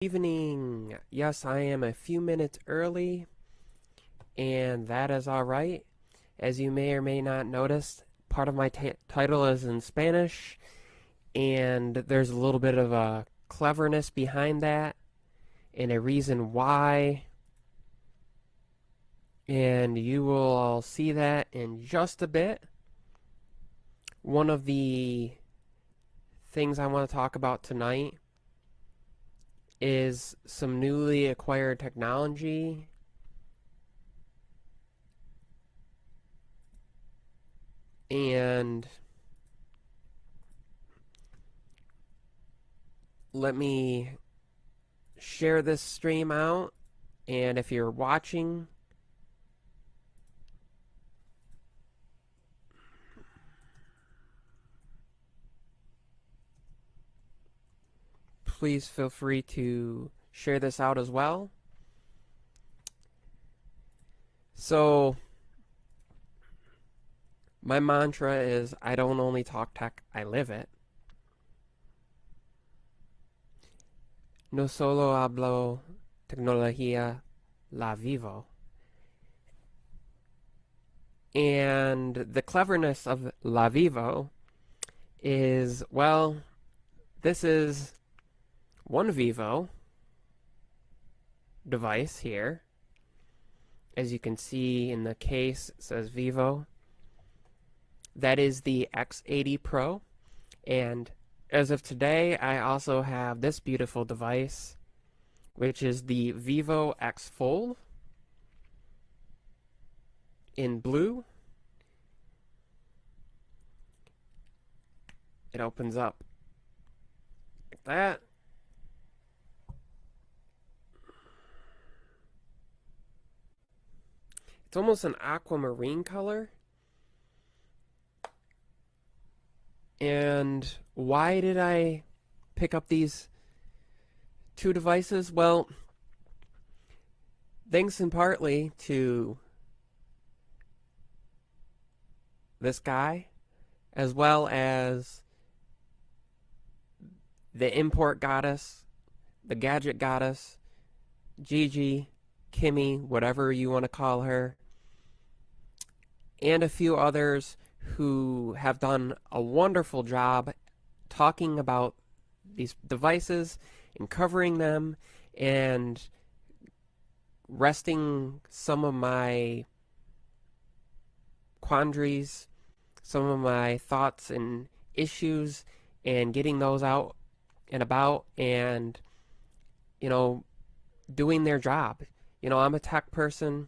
Evening. Yes, I am a few minutes early, and that is all right. As you may or may not notice, part of my title is in Spanish, and there's a little bit of a cleverness behind that, and a reason why, and you will all see that in just a bit. One of the things I want to talk about tonight is some newly acquired technology and let me share this stream out, and if you're watching, please feel free to share this out as well. So my mantra is I don't only talk tech, I live it. No solo hablo tecnología, la vivo. And the cleverness of la vivo is, well, this is one Vivo device here. As you can see in the case, it says Vivo. That is the X80 Pro. And as of today, I also have this beautiful device, which is the Vivo X Fold in blue. It opens up like that. It's almost an aquamarine color. And why did I pick up these two devices? Well, thanks in partly to this guy, as well as the import goddess, the gadget goddess, Gigi, Kimmy, whatever you want to call her, and a few others who have done a wonderful job talking about these devices and covering them and resting some of my quandaries, some of my thoughts and issues, and getting those out and about and, doing their job. I'm a tech person.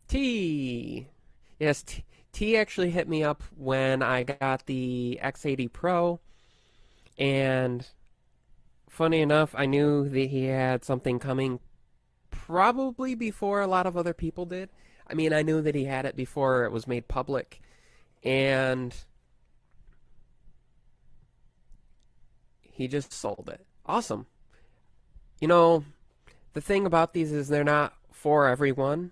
T. Yes, T actually hit me up when I got the X80 Pro, and funny enough, I knew that he had something coming probably before a lot of other people did. I mean, I knew that he had it before it was made public, and he just sold it. Awesome. The thing about these is they're not for everyone.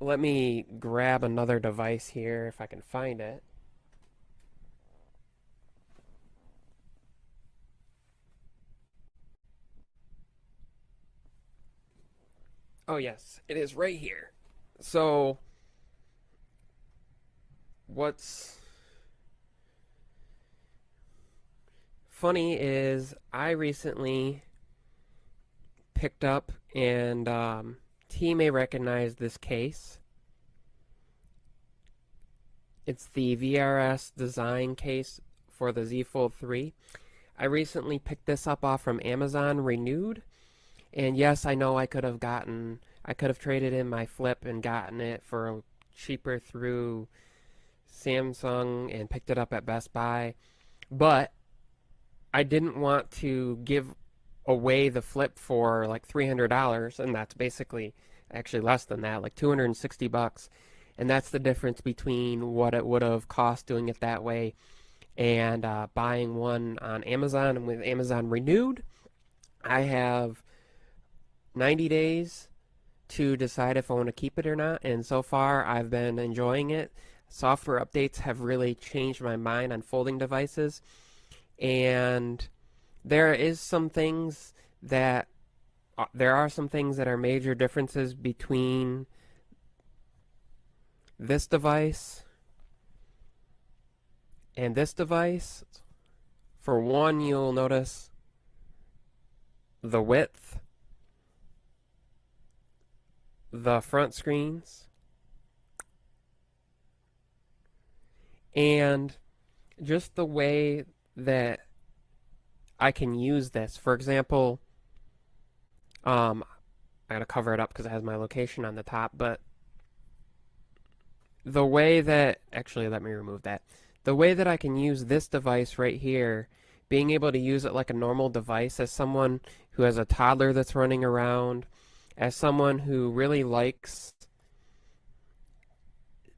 Let me grab another device here if I can find it. Oh yes, it is right here. So, what's funny is I recently picked up, and T may recognize this case. It's the VRS design case for the Z Fold 3. I recently picked this up off from Amazon Renewed, and yes, I know I could have traded in my Flip and gotten it for cheaper through Samsung and picked it up at Best Buy, but I didn't want to give away the Flip for like $300, and that's basically actually less than that, like $260. And that's the difference between what it would have cost doing it that way and buying one on Amazon. And with Amazon Renewed, I have 90 days to decide if I want to keep it or not. And so far, I've been enjoying it. Software updates have really changed my mind on folding devices. And there is some things that there are some things that are major differences between this device and this device. For one, you'll notice the width, the front screens, and just the way that I can use this. For example, I gotta cover it up because it has my location on the top, but the way that, actually let me remove that. The way that I can use this device right here, being able to use it like a normal device as someone who has a toddler that's running around, as someone who really likes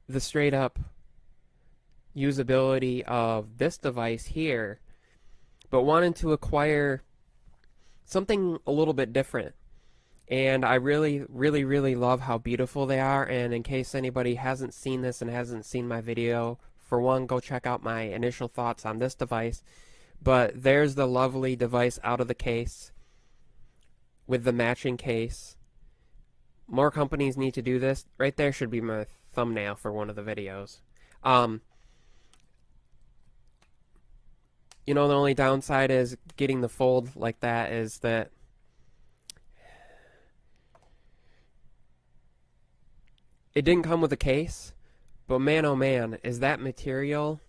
the straight up usability of this device here, but wanted to acquire something a little bit different. And I really, really, really love how beautiful they are. And in case anybody hasn't seen this and hasn't seen my video, for one, go check out my initial thoughts on this device. But there's the lovely device out of the case with the matching case. More companies need to do this. Right there should be my thumbnail for one of the videos. You know, the only downside is getting the fold like that is that it didn't come with a case, but man oh man, is that material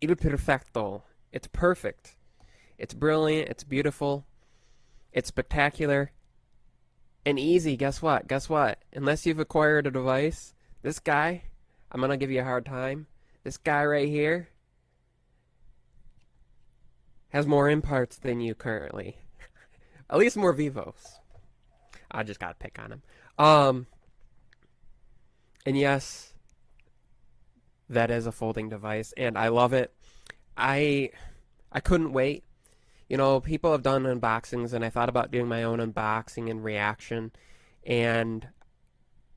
il perfecto. It's perfect. It's brilliant, it's beautiful, it's spectacular, and easy. Guess what? Guess what? Unless you've acquired a device, this guy, I'm going to give you a hard time. This guy right here has more imparts than you currently. At least more Vivos. I just got to pick on him. And yes, that is a folding device, and I love it. I couldn't wait. You know, people have done unboxings, and I thought about doing my own unboxing and reaction, and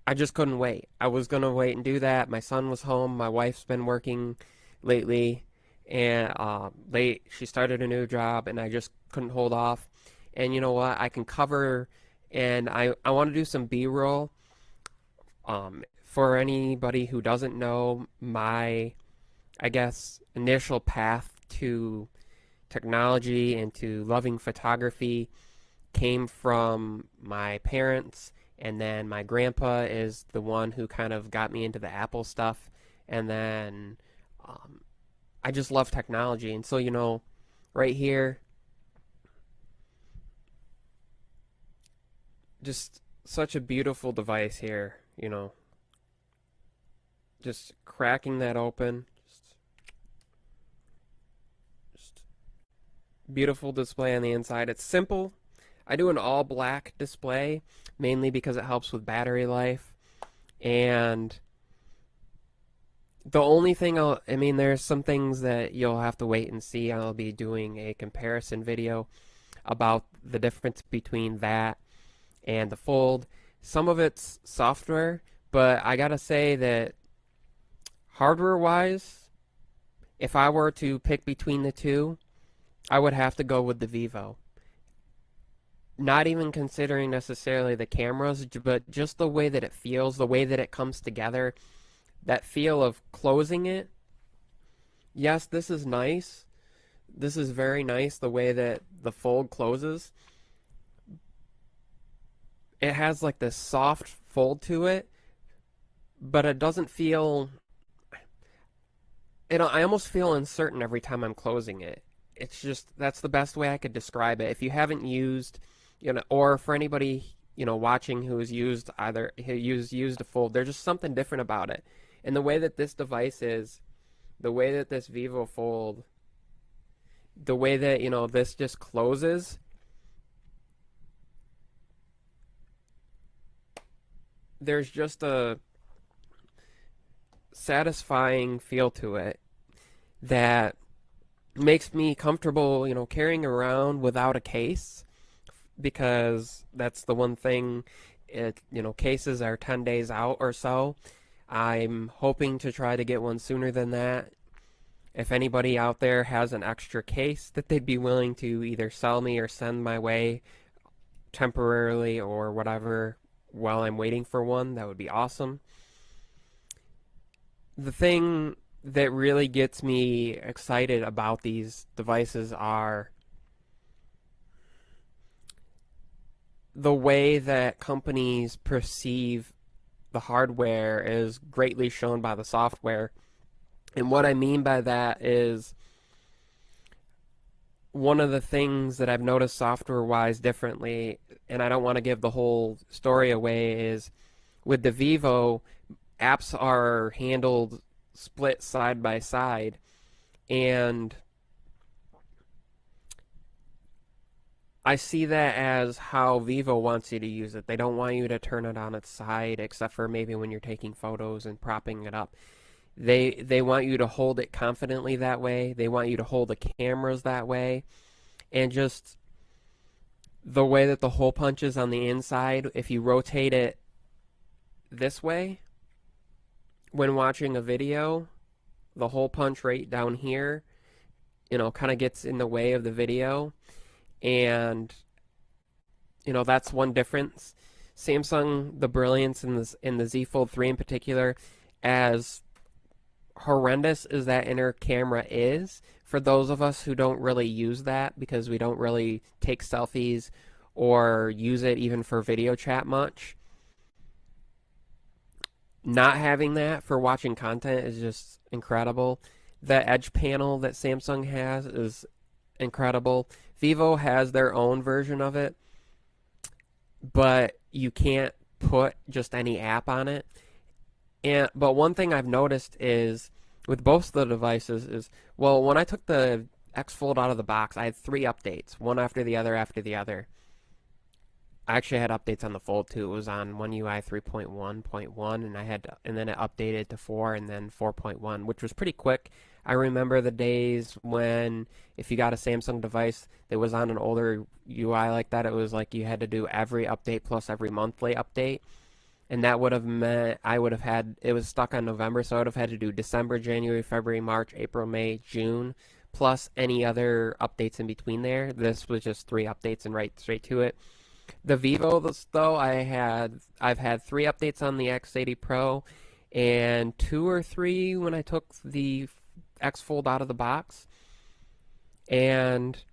I just couldn't wait. I was going to wait and do that. My son was home. My wife's been working lately, and she started a new job, and I just couldn't hold off. And you know what? I can cover, and I want to do some B-roll. For anybody who doesn't know, my, I guess, initial path to technology and to loving photography came from my parents, and then my grandpa is the one who kind of got me into the Apple stuff, and then I just love technology. And so, you know, right here, just such a beautiful device here, you know. Just cracking that open. Just beautiful display on the inside. It's simple. I do an all black display mainly because it helps with battery life. And the only thing I mean, there's some things that you'll have to wait and see. I'll be doing a comparison video about the difference between that and the Fold. Some of it's software, but I gotta say that hardware-wise, if I were to pick between the two, I would have to go with the Vivo. Not even considering necessarily the cameras, but just the way that it feels, the way that it comes together, that feel of closing it. Yes, this is nice. This is very nice, the way that the Fold closes. It has like this soft fold to it, but it doesn't feel... I almost feel uncertain every time I'm closing it. It's just, that's the best way I could describe it. If you haven't used, you know, or for anybody, you know, watching who has used used a Fold, there's just something different about it. And the way that this device is, the way that this Vivo Fold, the way that, you know, this just closes, there's just a satisfying feel to it that makes me comfortable, you know, carrying around without a case, because that's the one thing. You know, cases are 10 days out or so. I'm hoping to try to get one sooner than that, If anybody out there has an extra case that they'd be willing to either sell me or send my way temporarily or whatever while I'm waiting for one, that would be awesome. The thing that really gets me excited about these devices are the way that companies perceive the hardware is greatly shown by the software. And what I mean by that is one of the things that I've noticed software-wise differently, and I don't want to give the whole story away, is with the Vivo, apps are handled split side by side, and I see that as how Vivo wants you to use it. They don't want you to turn it on its side, except for maybe when you're taking photos and propping it up. They want you to hold it confidently that way. They want you to hold the cameras that way. And just the way that the hole punches on the inside, if you rotate it this way when watching a video, the hole punch right down here, kind of gets in the way of the video. And that's one difference. Samsung, the brilliance in the Z Fold 3 in particular, as horrendous as that inner camera is, for those of us who don't really use that because we don't really take selfies or use it even for video chat much, not having that for watching content is just incredible. The edge panel that Samsung has is incredible. Vivo has their own version of it, but you can't put just any app on it. But one thing I've noticed is with both of the devices is, well, when I took the X Fold out of the box, I had 3 updates, one after the other after the other. I actually had updates on the Fold too. It was on One UI 3.1.1, and then it updated to 4 and then 4.1, which was pretty quick. I remember the days when if you got a Samsung device that was on an older UI like that, it was like you had to do every update plus every monthly update. And that would have meant it was stuck on November, so I would have had to do December, January, February, March, April, May, June, plus any other updates in between there. This was just 3 updates and right straight to it. The Vivo, though, I've had 3 updates on the X80 Pro, and 2 or 3 when I took the X Fold out of the box. And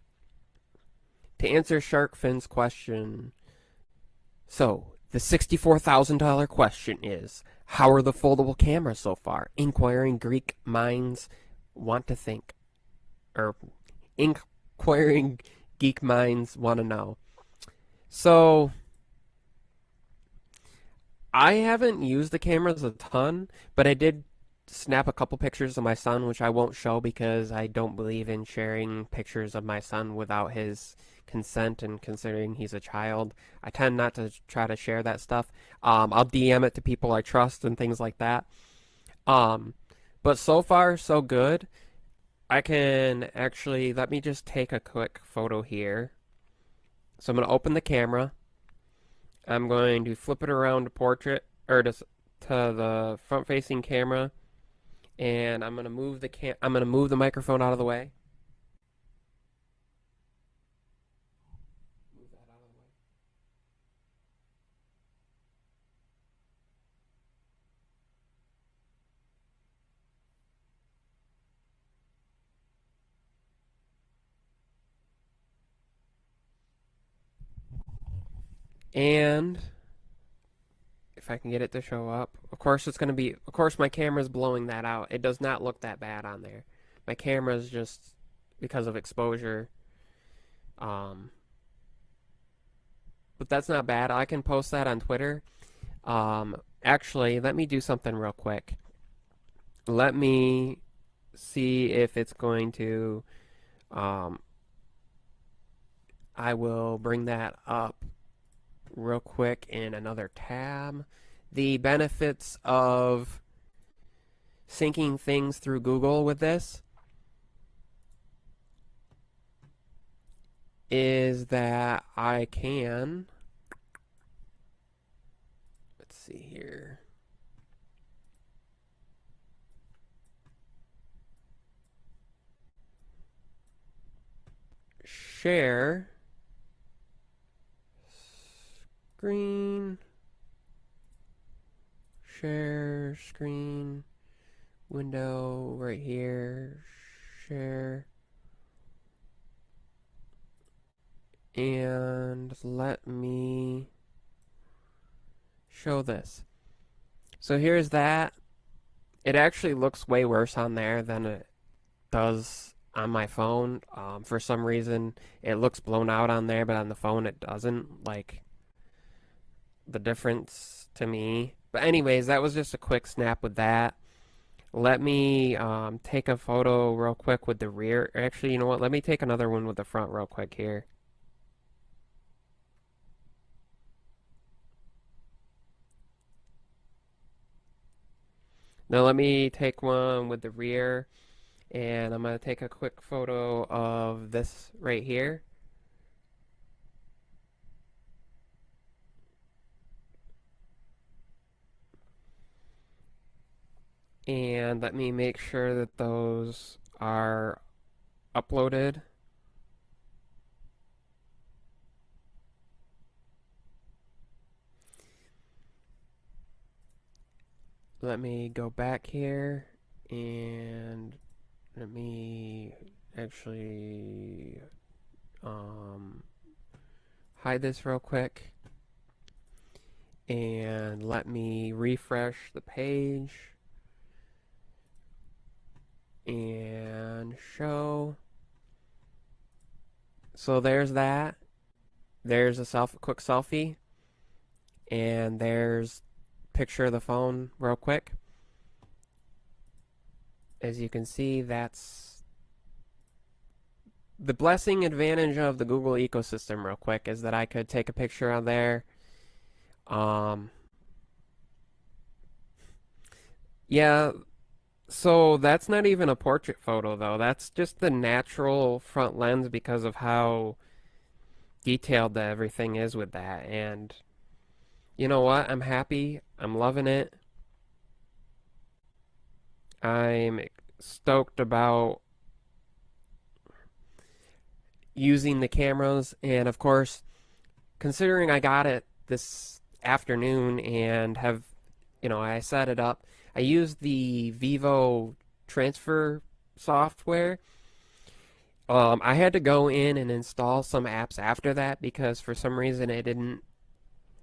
to answer Sharkfin's question, so the $64,000 question is, how are the foldable cameras so far? Inquiring Greek minds want to think, or inquiring geek minds want to know. So I haven't used the cameras a ton, but I did snap a couple pictures of my son, which I won't show because I don't believe in sharing pictures of my son without his consent, and considering he's a child, I tend not to try to share that stuff. I'll DM it to people I trust and things like that. But so far, so good. I can actually, let me just take a quick photo here. So I'm going to open the camera. I'm going to flip it around to portrait, or to the front-facing camera, and I'm going to move the microphone out of the way. Move that out of the way. And if I can get it to show up, of course my camera's blowing that out. It does not look that bad on there. My camera's just because of exposure. But that's not bad. I can post that on Twitter. Actually, let me do something real quick. Let me see if it's going to, I will bring that up real quick in another tab. The benefits of syncing things through Google with this is that I can, let's see here. share screen, share screen, window right here, share, and let me show this. So here's that. It actually looks way worse on there than it does on my phone. For some reason, it looks blown out on there, but on the phone it doesn't. Like, the difference to me. But anyways, that was just a quick snap with that. Let me take a photo real quick with the rear. Actually, you know what? Let me take another one with the front real quick here. Now let me take one with the rear, and I'm going to take a quick photo of this right here. And let me make sure that those are uploaded. Let me go back here and let me actually hide this real quick, and let me refresh the page and show. So there's that. There's a quick selfie, and there's picture of the phone real quick. As you can see, that's the blessing advantage of the Google ecosystem real quick, is that I could take a picture on there. Yeah, so that's not even a portrait photo though. That's just the natural front lens because of how detailed that everything is with that. And you know what? I'm happy. I'm loving it. I'm stoked about using the cameras, and of course, considering I got it this afternoon and have, I set it up. I used the Vivo transfer software. I had to go in and install some apps after that because for some reason it didn't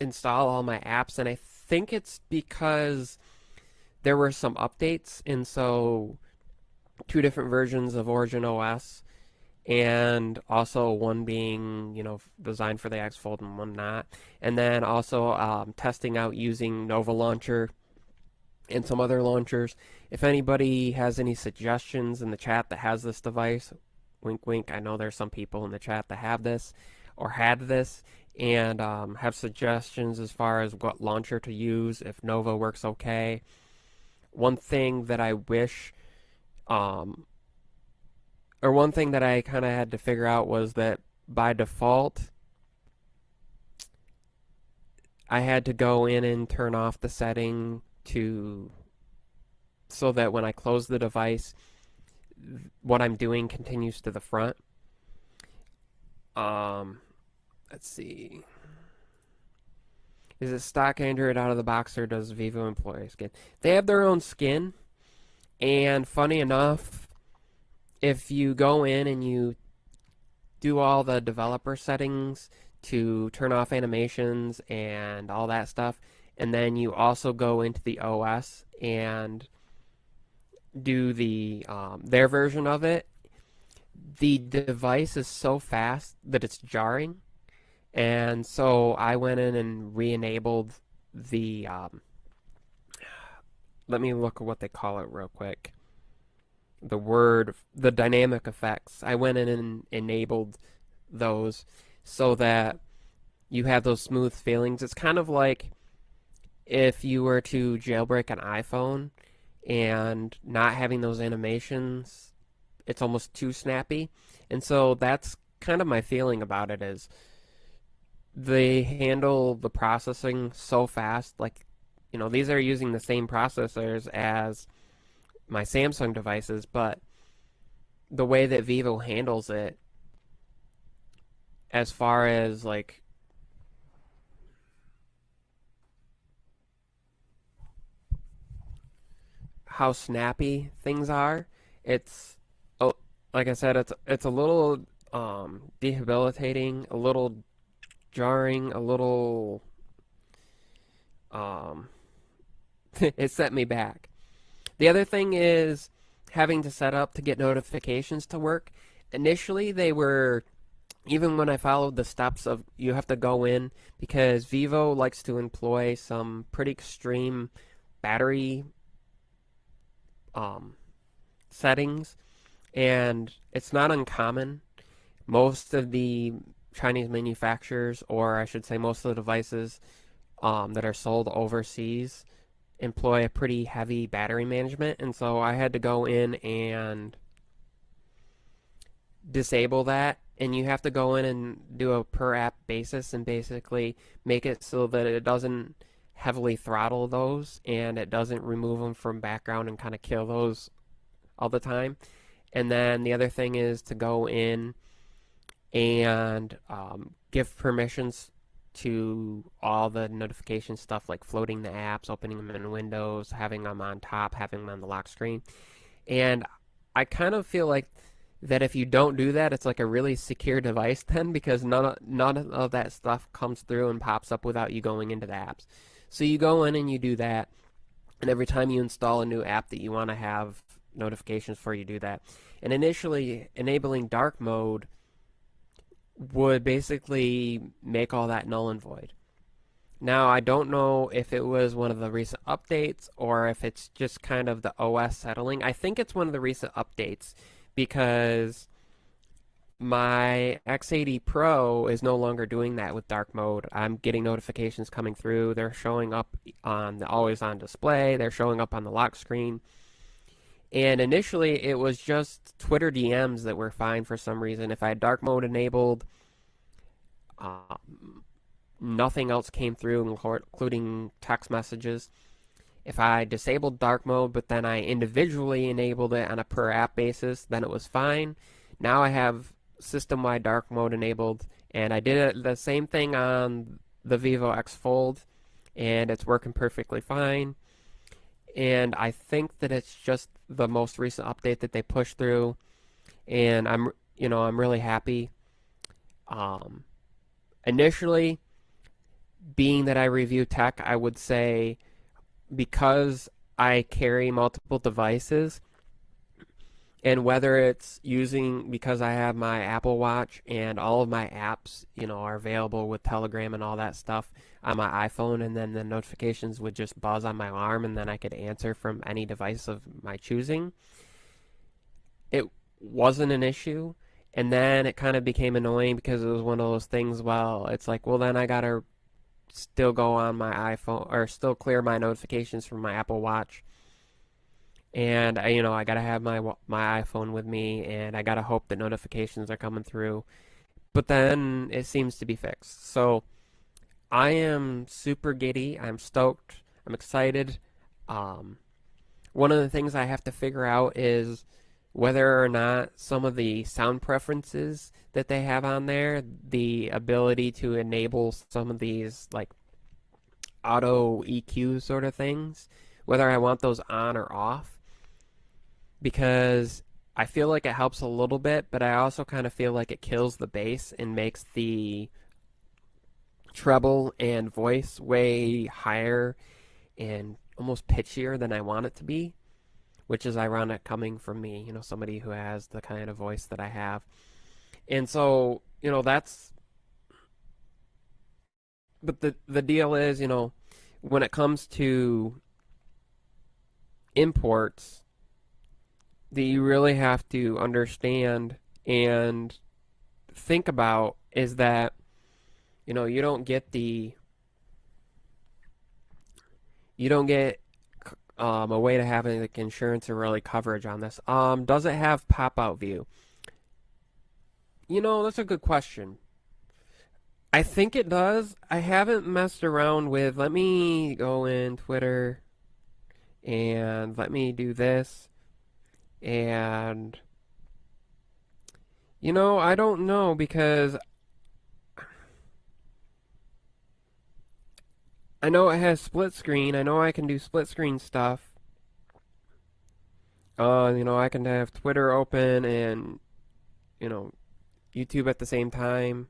install all my apps, and I think it's because there were some updates, and so two different versions of Origin OS, and also one being, designed for the X Fold and one not. And then also testing out using Nova Launcher and some other launchers. If anybody has any suggestions in the chat that has this device, wink wink, I know there's some people in the chat that have this or had this, and have suggestions as far as what launcher to use, if Nova works okay. One thing that I wish, or one thing that I kind of had to figure out was that by default, I had to go in and turn off the setting so that when I close the device, what I'm doing continues to the front. Let's see. Is it stock Android out of the box, or does Vivo employ skin? They have their own skin, and funny enough, if you go in and you do all the developer settings to turn off animations and all that stuff, and then you also go into the OS and do their version of it, the device is so fast that it's jarring. And so I went in and re-enabled the, let me look at what they call it real quick. The dynamic effects. I went in and enabled those so that you have those smooth feelings. It's kind of like if you were to jailbreak an iPhone and not having those animations, it's almost too snappy. And so that's kind of my feeling about it, is they handle the processing so fast. Like, these are using the same processors as my Samsung devices, but the way that Vivo handles it, as far as like how snappy things are. It's oh, like I said, it's a little debilitating, a little jarring, a little um it set me back. The other thing is having to set up to get notifications to work. Initially, they were, even when I followed the steps of you have to go in because Vivo likes to employ some pretty extreme battery um, settings, and it's not uncommon. Most of the Chinese manufacturers, or I should say, most of the devices that are sold overseas, employ a pretty heavy battery management, and so I had to go in and disable that. And you have to go in and do a per app basis and basically make it so that it doesn't heavily throttle those and it doesn't remove them from background and kind of kill those all the time. And then the other thing is to go in and give permissions to all the notification stuff like floating the apps, opening them in Windows, having them on top, having them on the lock screen. And I kind of feel like that if you don't do that, it's like a really secure device then because none of that stuff comes through and pops up without you going into the apps. So you go in and you do that, and every time you install a new app that you want to have notifications for, you do that. And initially, enabling dark mode would basically make all that null and void. Now, I don't know if it was one of the recent updates or if it's just kind of the OS settling. I think it's one of the recent updates because my X80 Pro is no longer doing that with dark mode. I'm getting notifications coming through. They're showing up on the always on display. They're showing up on the lock screen. And initially, it was just Twitter DMs that were fine for some reason. If I had dark mode enabled, nothing else came through, including text messages. If I disabled dark mode, but then I individually enabled it on a per app basis, then it was fine. Now I have system-wide dark mode enabled, and I did it the same thing on the Vivo X Fold, and it's working perfectly fine. And I think that it's just the most recent update that they pushed through, and I'm really happy. Initially, being that I review tech, I would say because I carry multiple devices, and whether it's using because I have my Apple Watch and all of my apps, are available with Telegram and all that stuff on my iPhone, and then the notifications would just buzz on my arm, and then I could answer from any device of my choosing. It wasn't an issue, and then it kind of became annoying because it was one of those things. Well, it's like, well, then I gotta still go on my iPhone or still clear my notifications from my Apple Watch. And I gotta have my iPhone with me, and I gotta hope that notifications are coming through. But then it seems to be fixed. So I am super giddy. I'm stoked. I'm excited. One of the things I have to figure out is whether or not some of the sound preferences that they have on there, the ability to enable some of these like auto EQ sort of things, whether I want those on or off. Because I feel like it helps a little bit, but I also kind of feel like it kills the bass and makes the treble and voice way higher and almost pitchier than I want it to be, which is ironic coming from me, somebody who has the kind of voice that I have. And so, but the deal is, when it comes to imports, that you really have to understand and think about is that you don't get a way to have like insurance or really coverage on this. Does it have pop-out view? That's a good question. I think it does. I haven't messed around with. Let me go in Twitter and let me do this. And I don't know because I know it has split screen. I know I can do split screen stuff. I can have Twitter open and, you know, YouTube at the same time.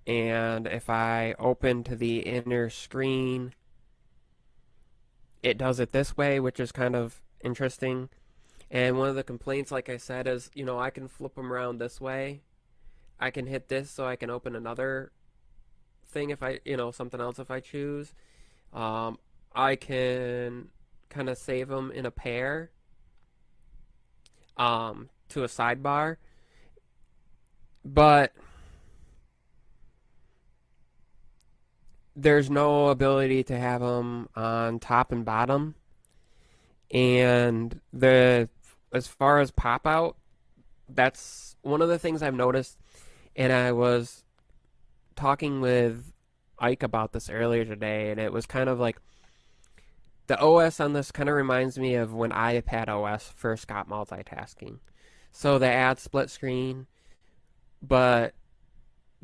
And if I open to the inner screen, it does it this way, which is kind of interesting. And one of the complaints, like I said, is, I can flip them around this way. I can hit this so I can open another thing if I, something else if I choose. Um, I can kind of save them in a pair to a sidebar. But there's no ability to have them on top and bottom. And as far as pop out, that's one of the things I've noticed. And I was talking with Ike about this earlier today, and it was kind of like the OS on this kind of reminds me of when iPad OS first got multitasking. So they add split screen, but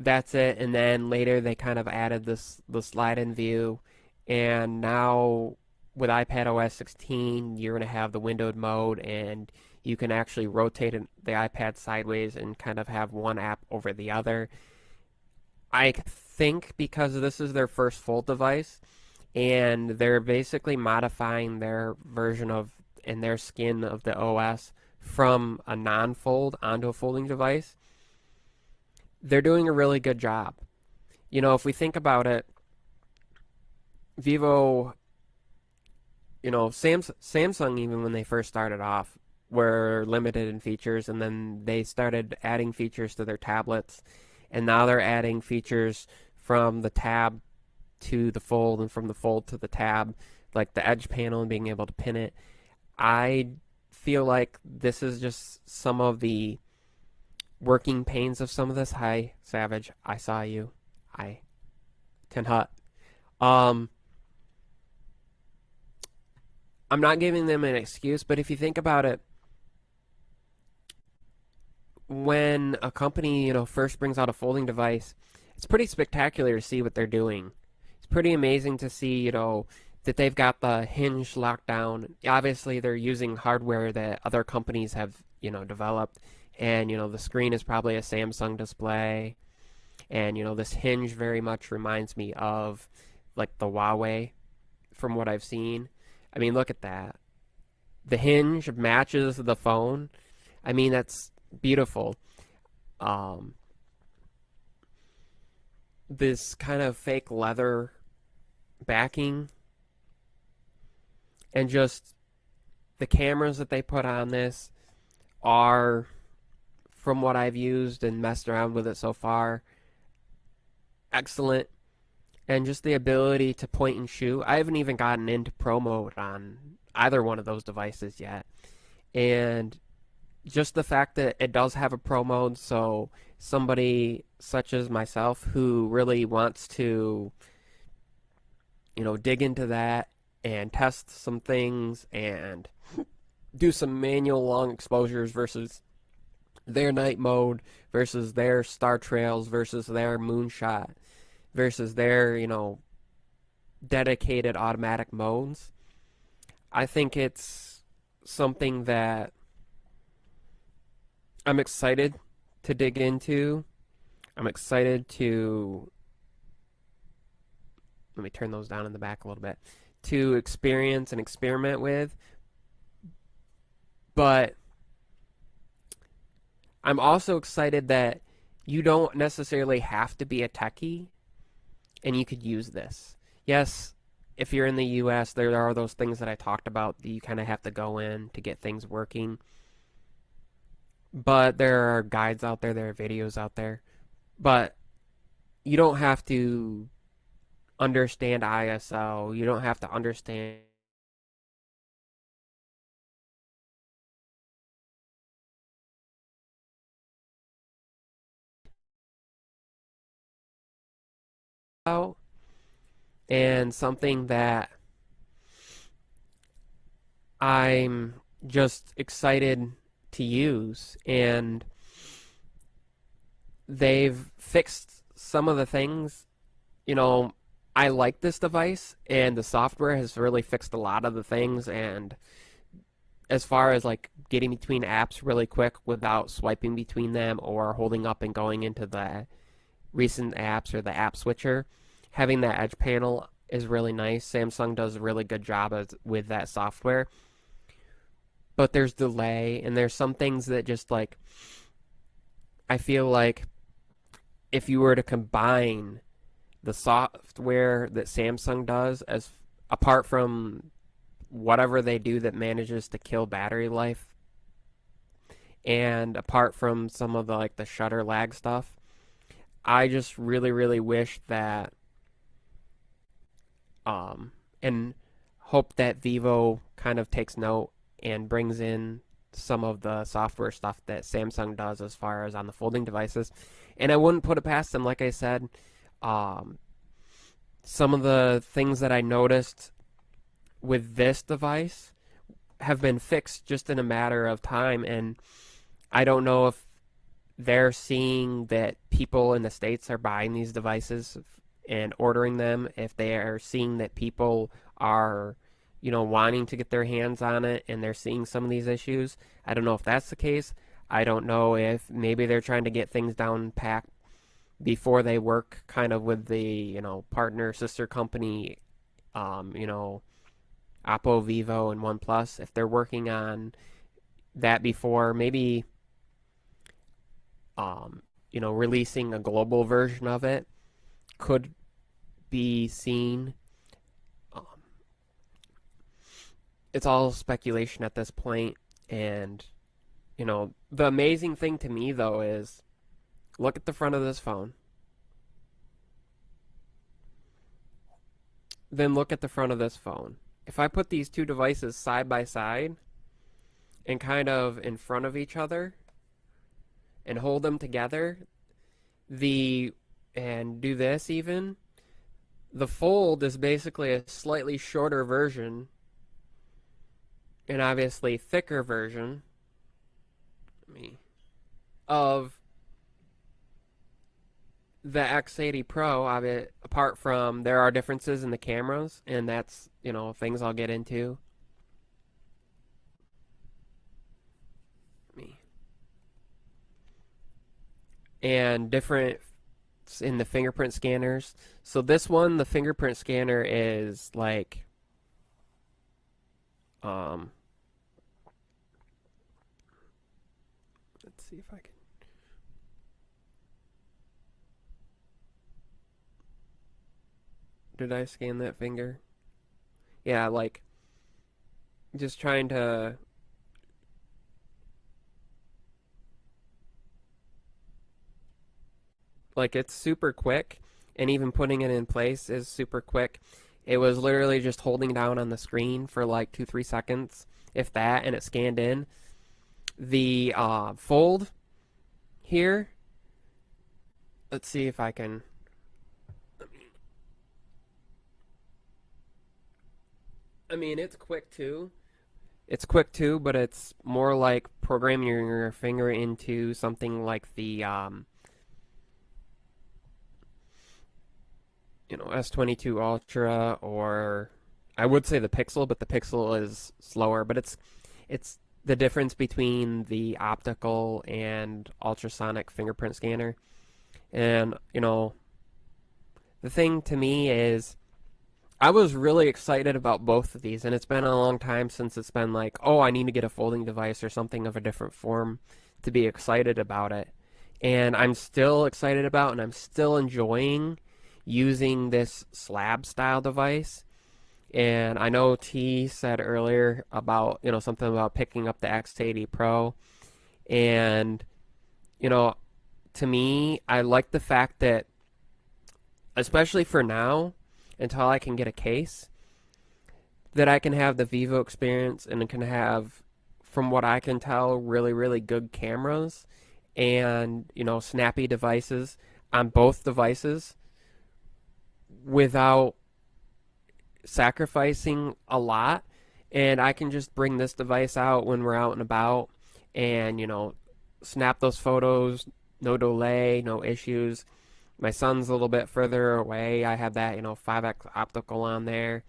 that's it. And then later they kind of added the slide-in view, and now with iPad OS 16, you're going to have the windowed mode, and you can actually rotate the iPad sideways and kind of have one app over the other. I think because this is their first fold device, and they're basically modifying their version of and their skin of the OS from a non-fold onto a folding device, they're doing a really good job. If we think about it, Vivo, Samsung, even when they first started off, were limited in features, and then they started adding features to their tablets, and now they're adding features from the tab to the fold and from the fold to the tab, like the edge panel and being able to pin it. I feel like this is just some of the working pains of some of this. Hi, Savage. I saw you. Hi. Ten Hut. I'm not giving them an excuse, but if you think about it, when a company, first brings out a folding device, it's pretty spectacular to see what they're doing. It's pretty amazing to see, that they've got the hinge locked down. Obviously, they're using hardware that other companies have, developed. And, the screen is probably a Samsung display. And, this hinge very much reminds me of, like, the Huawei from what I've seen. I mean, look at that. The hinge matches the phone. I mean, that's beautiful. This kind of fake leather backing, and just the cameras that they put on this are, from what I've used and messed around with it so far, excellent. And just the ability to point and shoot. I haven't even gotten into pro mode on either one of those devices yet. And just the fact that it does have a pro mode, so somebody such as myself who really wants to, dig into that and test some things and do some manual long exposures versus their night mode versus their star trails versus their moonshot versus their, dedicated automatic modes. I think it's something that I'm excited to dig into. I'm excited to, let me turn those down in the back a little bit, to experience and experiment with. But I'm also excited that you don't necessarily have to be a techie and you could use this. Yes, if you're in the US, there are those things that I talked about that you kind of have to go in to get things working. But there are guides out there, there are videos out there. But you don't have to understand ISO. You don't have to understand out. And something that I'm just excited to use. And they've fixed some of the things, you know, I like this device, and the software has really fixed a lot of the things. And as far as like getting between apps really quick without swiping between them or holding up and going into the recent apps or the app switcher, having that edge panel is really nice. Samsung does a really good job with that software. But there's delay, and there's some things that just like I feel like if you were to combine the software that Samsung does, as apart from whatever they do that manages to kill battery life, and apart from some of the like the shutter lag stuff, I just really wish that and hope that Vivo kind of takes note and brings in some of the software stuff that Samsung does as far as on the folding devices. And I wouldn't put it past them. Like I said, um, some of the things that I noticed with this device have been fixed just in a matter of time. And I don't know if they're seeing that people in the States are buying these devices and ordering them, if they are seeing that people are, wanting to get their hands on it and they're seeing some of these issues. I don't know if that's the case. I don't know if maybe they're trying to get things down packed before they work kind of with the, partner sister company, Oppo, Vivo, and OnePlus. If they're working on that before, maybe, releasing a global version of it could be seen. Um, it's all speculation at this point, and the amazing thing to me though is look at the front of this phone. Then look at the front of this phone. If I put these two devices side by side and kind of in front of each other and hold them together, and do this even, the fold is basically a slightly shorter version and obviously thicker version of the X80 Pro. Apart from there are differences in the cameras, and that's, things I'll get into. And different in the fingerprint scanners. So this one, the fingerprint scanner is like let's see if I can. Did I scan that finger? Yeah, like just trying to like it's super quick, and even putting it in place is super quick. It was literally just holding down on the screen for like 2-3 seconds, if that, and it scanned in. The fold here, let's see if I can. I mean, it's quick too. It's quick too, but it's more like programming your finger into something like the S22 Ultra, or I would say the Pixel, but the Pixel is slower. But it's the difference between the optical and ultrasonic fingerprint scanner. And the thing to me is I was really excited about both of these, and it's been a long time since it's been like, oh, I need to get a folding device or something of a different form to be excited about it. And I'm still excited about, and I'm still enjoying using this slab style device. And I know T said earlier about, something about picking up the X80 Pro. And, to me, I like the fact that, especially for now, until I can get a case, that I can have the Vivo experience and it can have, from what I can tell, really good cameras and, snappy devices on both devices without sacrificing a lot. And I can just bring this device out when we're out and about and, snap those photos, no delay, no issues. My son's a little bit further away. I have that, 5x optical on there,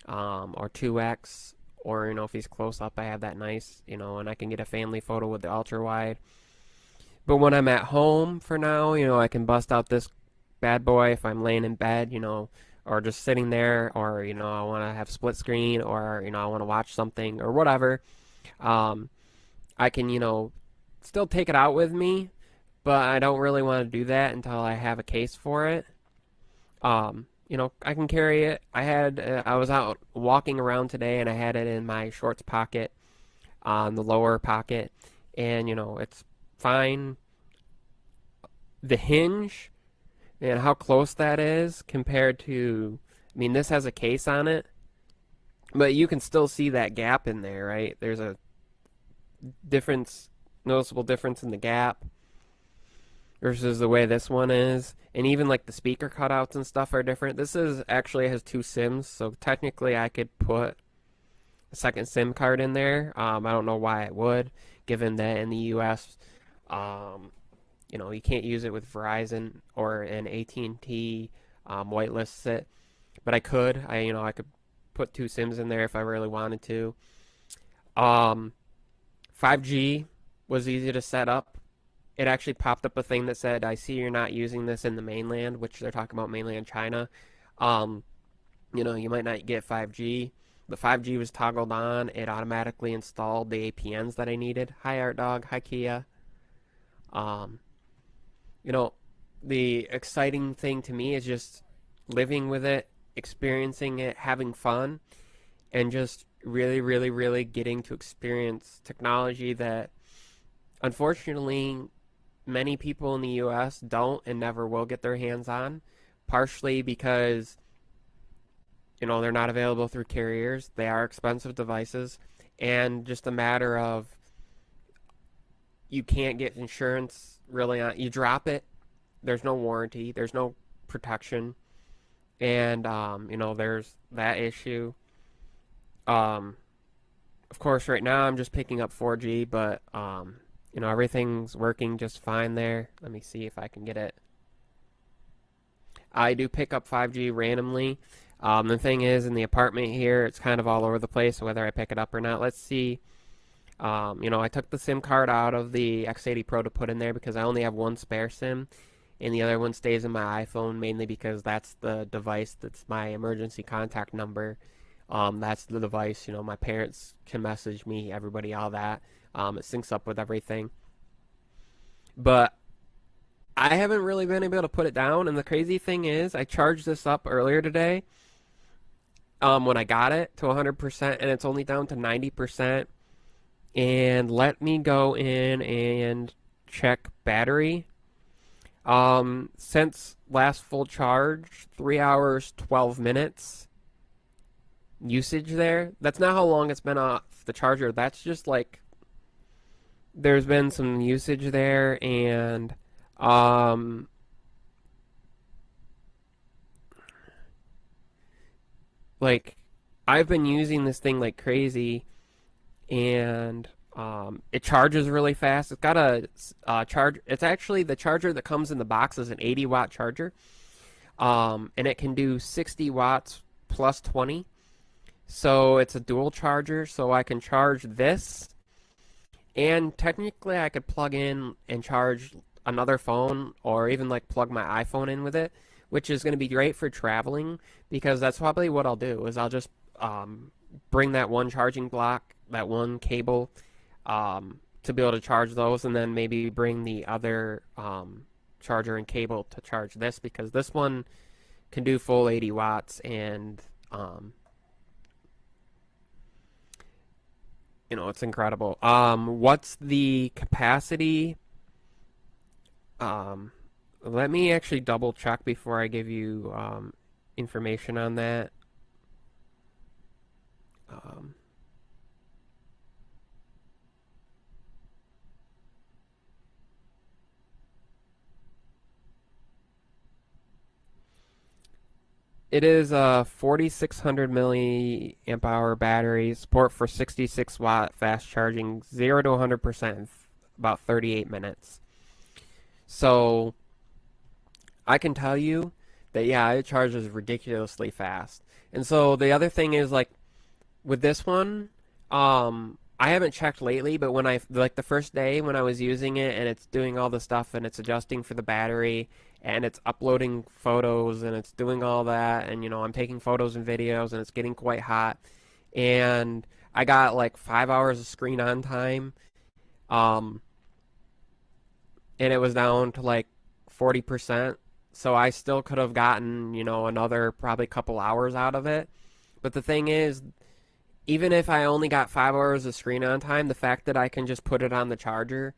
or 2x, or, if he's close up, I have that nice, and I can get a family photo with the ultra wide. But when I'm at home for now, I can bust out this bad boy if I'm laying in bed, or just sitting there, or, I want to have split screen, or, I want to watch something, or whatever. Um, I can, still take it out with me, but I don't really want to do that until I have a case for it. I can carry it. I was out walking around today and I had it in my shorts pocket, on the lower pocket, and, it's fine. The hinge and how close that is compared to, I mean, this has a case on it, but you can still see that gap in there, right? There's a difference, noticeable difference in the gap versus the way this one is. And even like the speaker cutouts and stuff are different. This is actually has two SIMs, so technically I could put a second SIM card in there. I don't know why I would, given that in the US, you can't use it with Verizon or an AT&T whitelists it. But I could. I could put two SIMs in there if I really wanted to. 5G was easy to set up. It actually popped up a thing that said, I see you're not using this in the mainland, which they're talking about mainland China. You might not get 5G, but 5G was toggled on. It automatically installed the APNs that I needed. Hi, Art Dog. Hi, Kia. Um, the exciting thing to me is just living with it, experiencing it, having fun, and just really, really, really getting to experience technology that, unfortunately, many people in the US don't and never will get their hands on, partially because, they're not available through carriers. They are expensive devices, and just a matter of you can't get insurance really on. You drop it, there's no warranty, there's no protection, and there's that issue. Of course, right now I'm just picking up 4G, but everything's working just fine there. Let me see if I can get it. I do pick up 5G randomly. The thing is, in the apartment here, it's kind of all over the place whether I pick it up or not. Let's see. I took the SIM card out of the X80 Pro to put in there because I only have one spare SIM, and the other one stays in my iPhone mainly because that's the device that's my emergency contact number. That's the device, my parents can message me, everybody, all that. It syncs up with everything. But I haven't really been able to put it down, and the crazy thing is, I charged this up earlier today when I got it to 100%, and it's only down to 90%. And let me go in and check battery. Since last full charge, 3 hours, 12 minutes usage there. That's not how long it's been off the charger. That's just like there's been some usage there, and like I've been using this thing like crazy, and it charges really fast. It's got a charge. It's actually the charger that comes in the box is an 80-watt charger, and it can do 60 watts plus 20. So it's a dual charger, so I can charge this, and technically I could plug in and charge another phone, or even like plug my iPhone in with it, which is going to be great for traveling, because that's probably what I'll do is I'll just bring that one charging block, that one cable, to be able to charge those, and then maybe bring the other charger and cable to charge this, because this one can do full 80 watts, and it's incredible. What's the capacity? Let me actually double check before I give you information on that. It is a 4600 milliamp hour battery, support for 66 watt fast charging, 0 to 100% in about 38 minutes. So I can tell you that yeah, it charges ridiculously fast. And so the other thing is like with this one, I haven't checked lately, but when I like the first day when I was using it and it's doing all the stuff and it's adjusting for the battery and it's uploading photos and it's doing all that and I'm taking photos and videos and it's getting quite hot and I got like 5 hours of screen on time, um, and it was down to like 40%. So I still could have gotten another probably couple hours out of it. But the thing is, even if I only got 5 hours of screen on time, the fact that I can just put it on the charger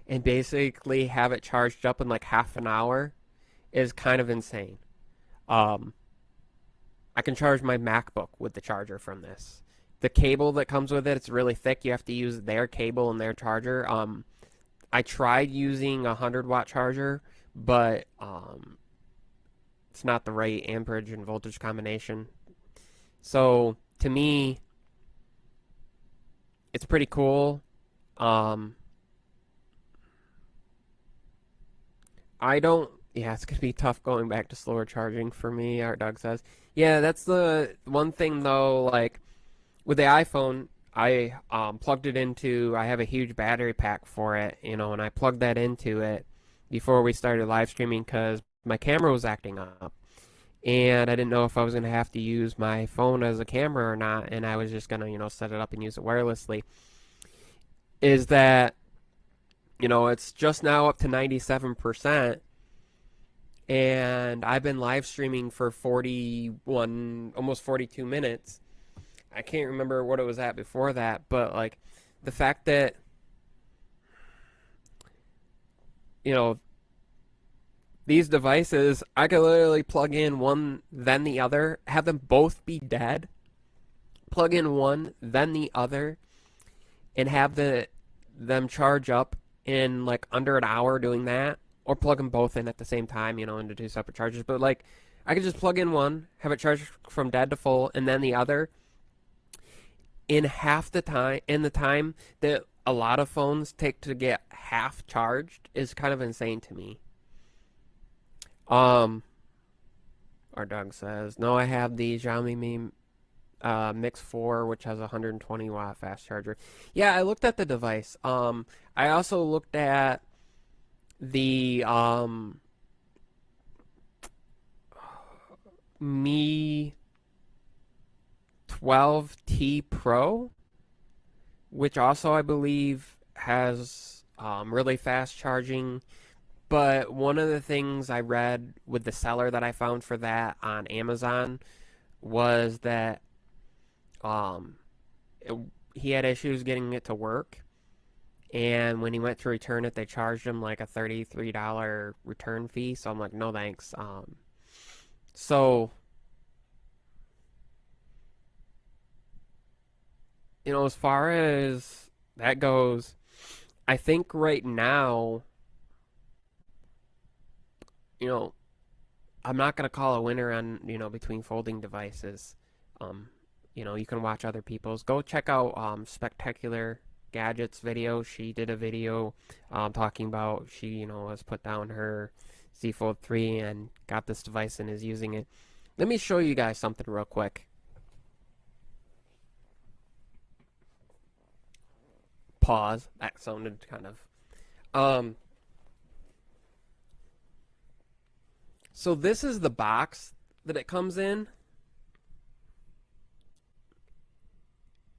and basically have it charged up in like half an hour is kind of insane. Um, I can charge my MacBook with the charger from this. The cable that comes with it, it's really thick. You have to use their cable and their charger. I tried using a 100-watt charger, but it's not the right amperage and voltage combination. So to me, it's pretty cool. Um, I don't. Yeah, it's gonna be tough going back to slower charging for me. Art Dog says. Yeah, that's the one thing though. Like with the iPhone, I plugged it into. I have a huge battery pack for it, and I plugged that into it before we started live streaming because my camera was acting up, and I didn't know if I was gonna have to use my phone as a camera or not, and I was just gonna set it up and use it wirelessly. Is that it's just now up to 97%, and I've been live streaming for 41, almost 42 minutes. I can't remember what it was at before that, but like the fact that, you know, these devices, I could literally plug in one, then the other, have them both be dead, plug in one, then the other, and have them charge up in like under an hour doing that, or plug them both in at the same time, into two separate chargers. But like, I could just plug in one, have it charged from dead to full, and then the other in half the time. In the time that a lot of phones take to get half charged is kind of insane to me. Um, our dog says, no, I have the Xiaomi Mix 4, which has a 120-watt fast charger. Yeah, I looked at the device. I also looked at the Mi 12T Pro, which also I believe has really fast charging. But one of the things I read with the seller that I found for that on Amazon was that um, it, he had issues getting it to work. And when he went to return it, they charged him like a $33 return fee. So I'm like, no thanks. So, as far as that goes, I think right now, you know, I'm not gonna call a winner on between folding devices. Um, you can watch other people's. Go check out Spectacular Gadgets video. She did a video talking about she has put down her Z Fold 3 and got this device and is using it. Let me show you guys something real quick. Pause. That sounded kind of. Um, so this is the box that it comes in.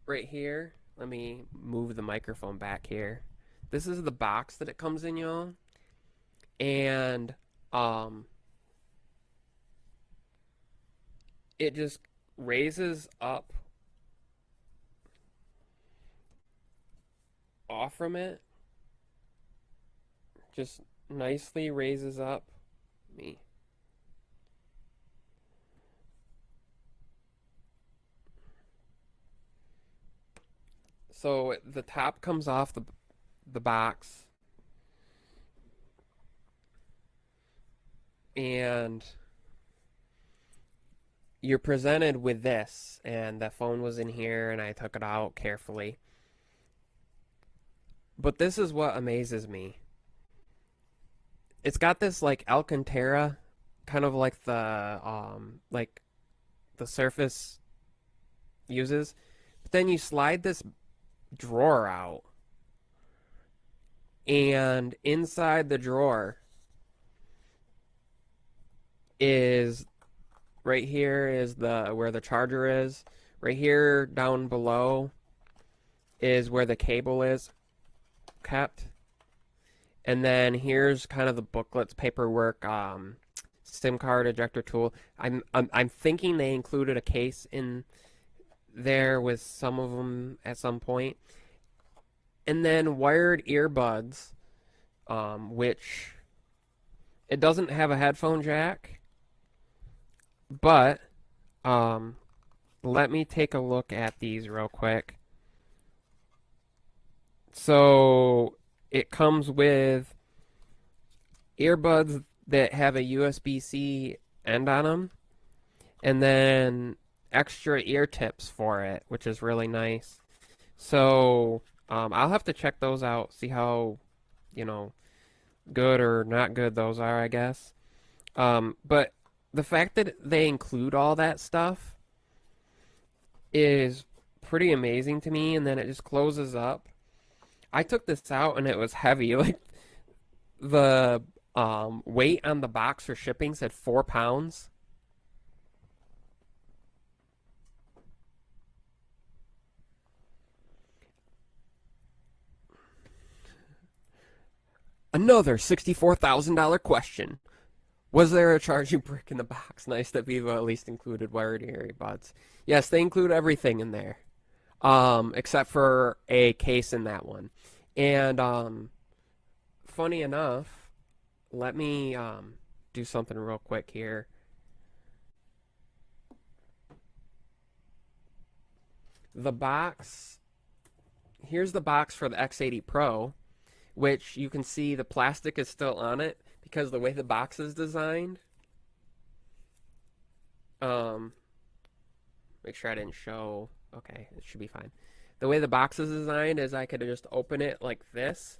Right here. Let me move the microphone back here. This is the box that it comes in, y'all. And it just raises up off from it. Just nicely raises up me. So the top comes off the box, and you're presented with this, and the phone was in here, and I took it out carefully. But this is what amazes me. It's got this like Alcantara kind of like the Surface uses. But then you slide this drawer out, and inside the drawer is right here is the where the charger is. Right here down below is where the cable is kept. And then here's kind of the booklets, paperwork, SIM card ejector tool. I'm thinking they included a case in there with some of them at some point. And then wired earbuds, which it doesn't have a headphone jack, but let me take a look at these real quick. So it comes with earbuds that have a USB-C end on them, and then extra ear tips for it, which is really nice. So I'll have to check those out, see how, good or not good those are, I guess. But the fact that they include all that stuff is pretty amazing to me, and then it just closes up. I took this out and it was heavy. Like the weight on the box for shipping said 4 pounds. Another $64,000 question. Was there a charging brick in the box? Nice that Vivo at least included wired earbuds. Yes, they include everything in there, except for a case in that one. And funny enough, let me do something real quick here. The box, here's the box for the X80 Pro, which you can see the plastic is still on it because the way the box is designed. Make sure I didn't show. Okay, it should be fine. The way the box is designed is I could just open it like this.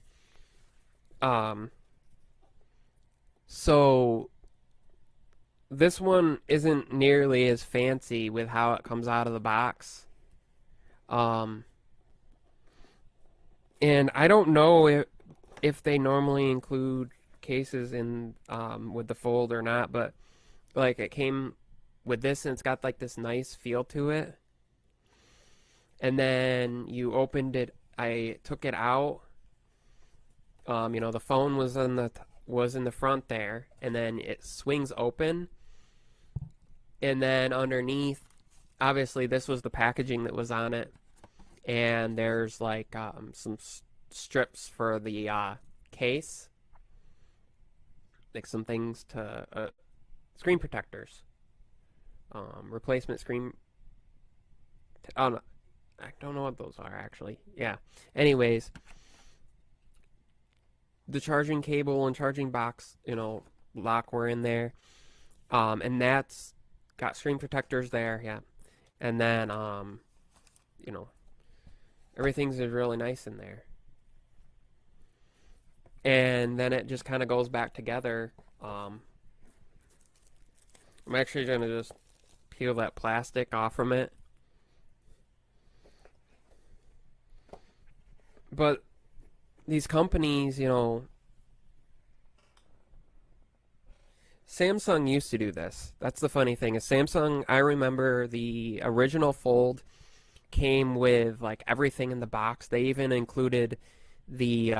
So this one isn't nearly as fancy with how it comes out of the box. And I don't know if they normally include cases in with the Fold or not, but like it came with this and it's got like this nice feel to it. And then you opened it, I took it out. The phone was in the front there, and then it swings open. And then underneath, obviously this was the packaging that was on it. And there's like some strips for the case, like some things to screen protectors, replacement screen. Oh no, I don't know what those are actually. Yeah. Anyways, the charging cable and charging box, lock were in there, and that's got screen protectors there. Yeah, and then everything's really nice in there. And then it just kind of goes back together. I'm actually going to just peel that plastic off from it. But these companies, Samsung used to do this. That's the funny thing is Samsung, I remember the original Fold came with like everything in the box. They even included the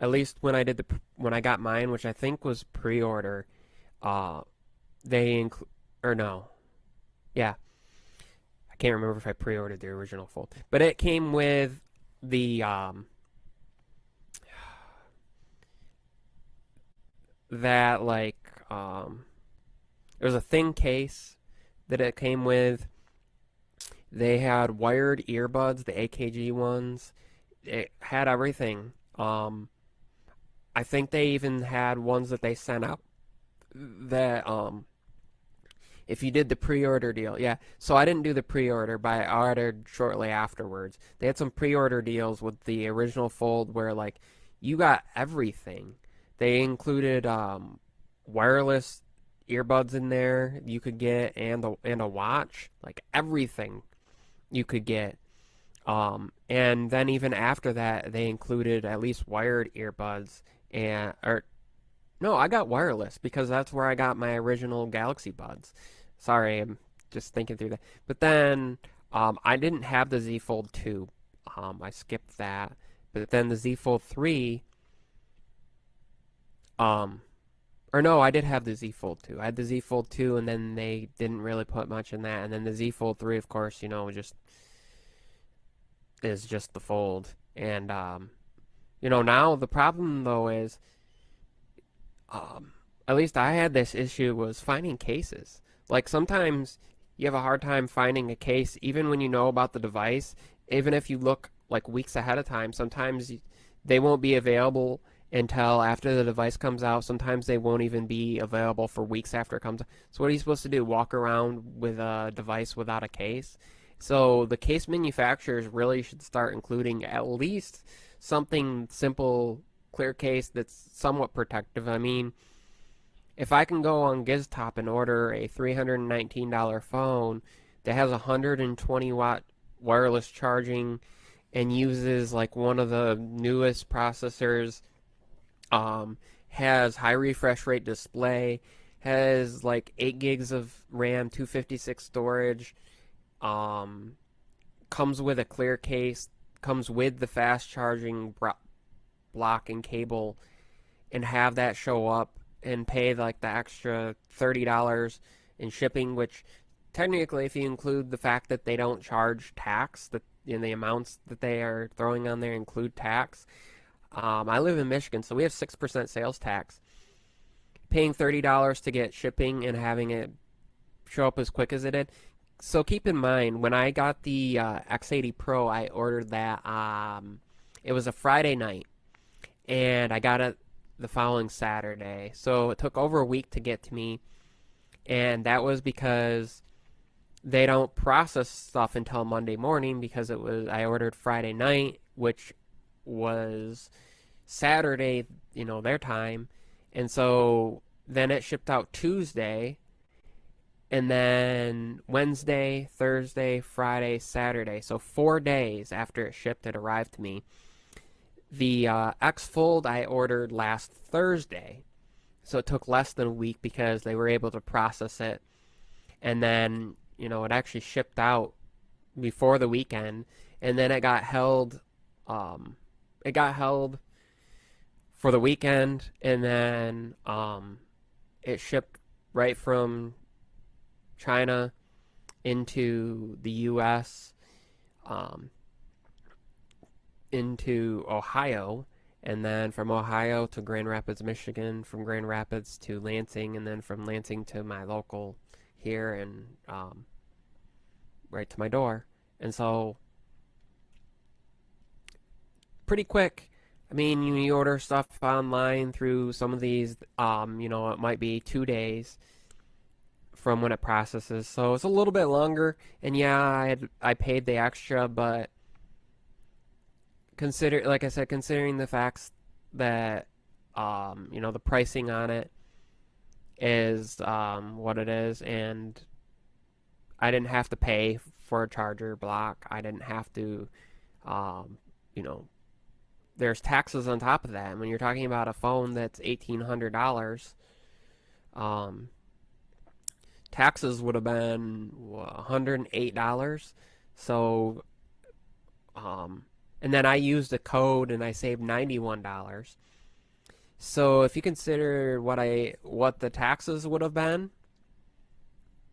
at least when I got mine, which I think was pre-order, or no. Yeah. I can't remember if I pre-ordered the original Fold. But it came with the that like there was a thin case that it came with. They had wired earbuds, the AKG ones. It had everything. I think they even had ones that they sent out that if you did the pre-order deal. Yeah, so I didn't do the pre-order, but I ordered shortly afterwards. They had some pre-order deals with the original Fold where like you got everything. They included wireless earbuds in there you could get, and a watch, like everything you could get. And then even after that, they included at least wired earbuds, and or no, I got wireless because that's where I got my original Galaxy Buds. Sorry, I'm just thinking through that. But then I didn't have the Z Fold 2. I skipped that. But then the Z Fold 3, um, or no, I did have the Z Fold 2. I had the Z Fold 2, and then they didn't really put much in that. And then the Z Fold 3, of course, just is just the fold. And now the problem though is, um, at least I had this issue was finding cases. Like sometimes you have a hard time finding a case, even when you know about the device. Even if you look like weeks ahead of time, sometimes they won't be available until after the device comes out. Sometimes they won't even be available for weeks after it comes out. So what are you supposed to do? Walk around with a device without a case? So the case manufacturers really should start including at least something simple, clear case that's somewhat protective. I mean, if I can go on GizTop and order a $319 phone that has 120-watt wireless charging and uses like one of the newest processors, has high refresh rate display, has like 8 gigs of RAM, 256 storage, comes with a clear case, comes with the fast charging block and cable, and have that show up and pay like the extra $30 in shipping, which technically, if you include the fact that they don't charge tax, that in the amounts that they are throwing on there include tax. I live in Michigan, so we have 6% sales tax. Paying $30 to get shipping and having it show up as quick as it did. So keep in mind, when I got the X80 Pro, I ordered that. It was a Friday night, and I got it the following Saturday. So it took over a week to get to me, and that was because they don't process stuff until Monday morning, because I ordered Friday night, which was Saturday, their time. And so then it shipped out Tuesday, and then Wednesday, Thursday, Friday, Saturday. So 4 days after it shipped, it arrived to me. The X Fold I ordered last Thursday, so it took less than a week because they were able to process it. And then, it actually shipped out before the weekend, and then it got held for the weekend, and then it shipped right from China into the U.S., into Ohio, and then from Ohio to Grand Rapids, Michigan, from Grand Rapids to Lansing, and then from Lansing to my local here, and right to my door. And so pretty quick. I mean, you order stuff online through some of these, it might be 2 days from when it processes. So it's a little bit longer, and yeah, I paid the extra, but like I said, considering the facts that, the pricing on it is what it is, and I didn't have to pay for a charger block. I didn't have to, there's taxes on top of that. And when you're talking about a phone that's $1,800, taxes would have been $108. So, and then I used a code and I saved $91. So if you consider what the taxes would have been,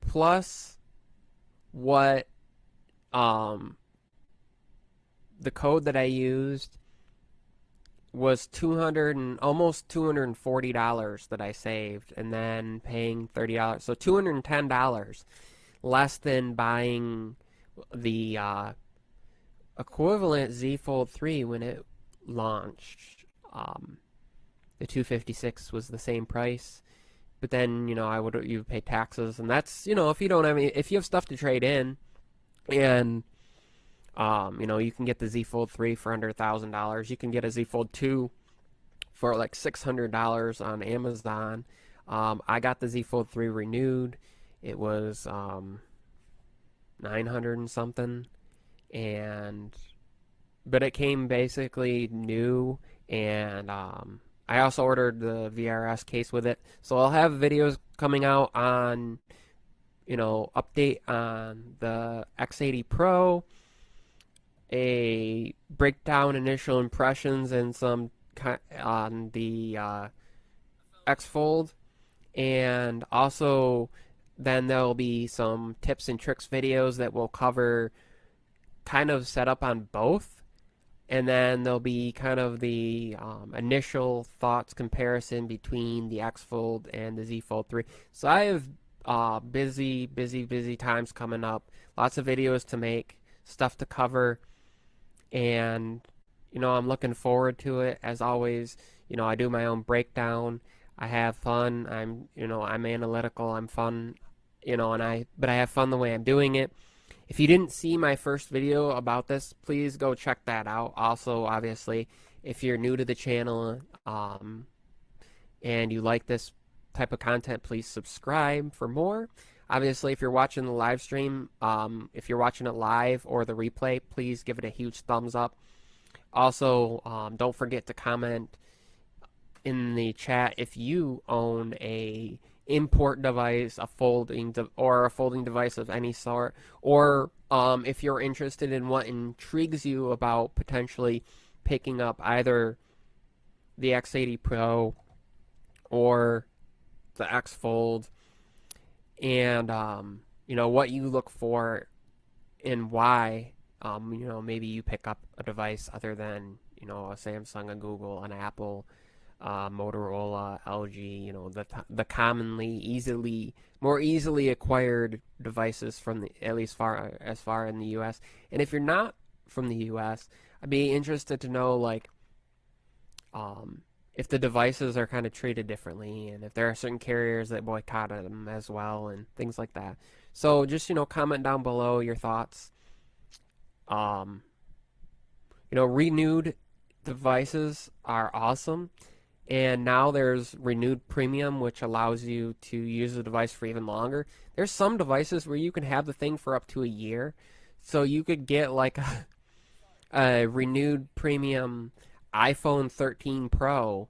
plus what the code that I used was almost $240 that I saved, and then paying $30, so $210 less than buying the equivalent Z Fold 3 when it launched. The 256 was the same price, but then you would pay taxes, and that's if you have stuff to trade in, and you can get the Z Fold 3 for under $1,000. You can get a Z Fold 2 for like $600 on Amazon. I got the Z Fold 3 renewed. It was 900 and something, and but it came basically new, and I also ordered the VRS case with it. So I'll have videos coming out on, update on the X80 Pro, a breakdown initial impressions, and some on the X Fold, and also then there'll be some tips and tricks videos that will cover kind of setup on both, and then there'll be kind of the initial thoughts comparison between the X Fold and the Z Fold 3. So I have busy times coming up, lots of videos to make, stuff to cover, and I'm looking forward to it. As always, I do my own breakdown. I have fun. I'm analytical. I'm fun, but I have fun the way I'm doing it. If you didn't see my first video about this, please go check that out. Also, obviously, if you're new to the channel and you like this type of content, please subscribe for more. Obviously, if you're watching the live stream, if you're watching it live or the replay, please give it a huge thumbs up. Also, don't forget to comment in the chat if you own a import device, a folding device of any sort, or if you're interested in what intrigues you about potentially picking up either the X80 Pro or the X Fold, and what you look for and why maybe you pick up a device other than a Samsung, a Google, an Apple, Motorola, LG, the commonly more easily acquired devices from at least as far in the US. And if you're not from the US, I'd be interested to know if the devices are kind of treated differently, and if there are certain carriers that boycott them as well, and things like that. So just comment down below your thoughts. Renewed devices are awesome. And now there's renewed premium, which allows you to use the device for even longer. There's some devices where you can have the thing for up to a year. So you could get like a renewed premium iPhone 13 Pro,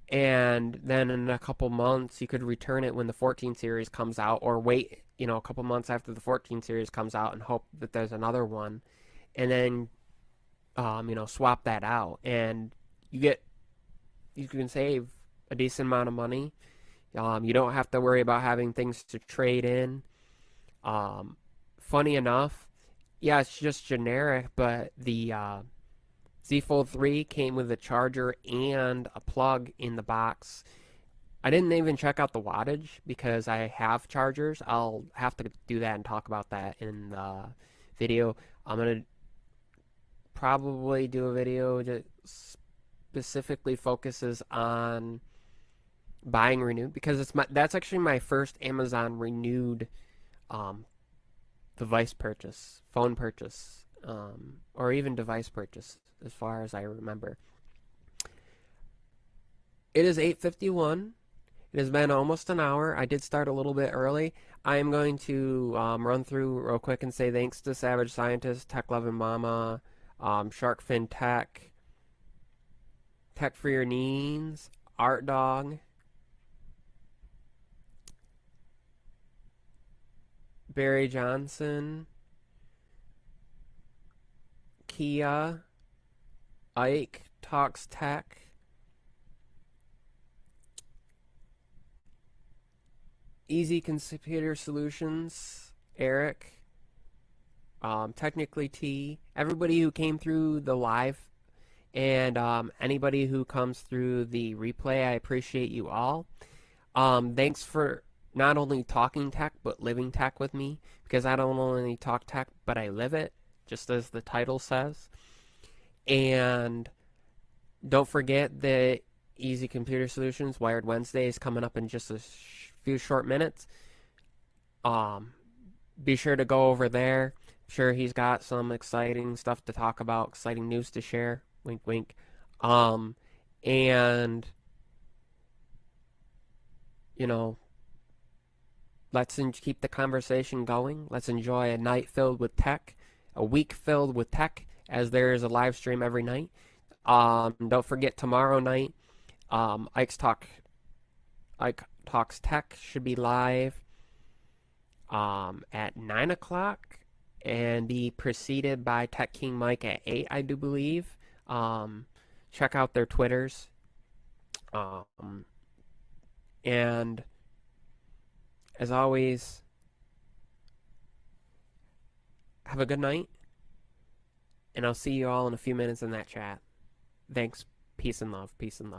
and then in a couple months you could return it when the 14 series comes out, or wait, a couple months after the 14 series comes out and hope that there's another one, and then swap that out, and you can save a decent amount of money. You don't have to worry about having things to trade in. Funny enough, yeah, it's just generic, but the Z Fold 3 came with a charger and a plug in the box. I didn't even check out the wattage because I have chargers. I'll have to do that and talk about that in the video. I'm going to probably do a video that specifically focuses on buying renewed, because that's actually my first Amazon renewed device purchase, phone purchase, or even device purchase, as far as I remember. It is 8:51. It has been almost an hour. I did start a little bit early. I am going to run through real quick and say thanks to Savage Scientist, Tech Loving Mama, Sharkfin Tech, Tech for Your Needs, Art Dog, Barry Johnson, Kia, Ike Talks Tech, Easy Computer Solutions, Eric, Technically T, everybody who came through the live, and anybody who comes through the replay. I appreciate you all. Thanks for not only talking tech, but living tech with me, because I don't only talk tech, but I live it, just as the title says. And don't forget that Easy Computer Solutions Wired Wednesday is coming up in just a few short minutes. Be sure to go over there. I'm sure he's got some exciting stuff to talk about, exciting news to share. Wink, wink. And you know, keep the conversation going. Let's enjoy a night filled with tech, a week filled with tech, as there is a live stream every night. Don't forget tomorrow night, Ike's Ike Talks Tech should be live at 9 o'clock and be preceded by Tech King Mike at 8, I do believe. Check out their Twitters. And as always, have a good night, and I'll see you all in a few minutes in that chat. Thanks. Peace and love. Peace and love.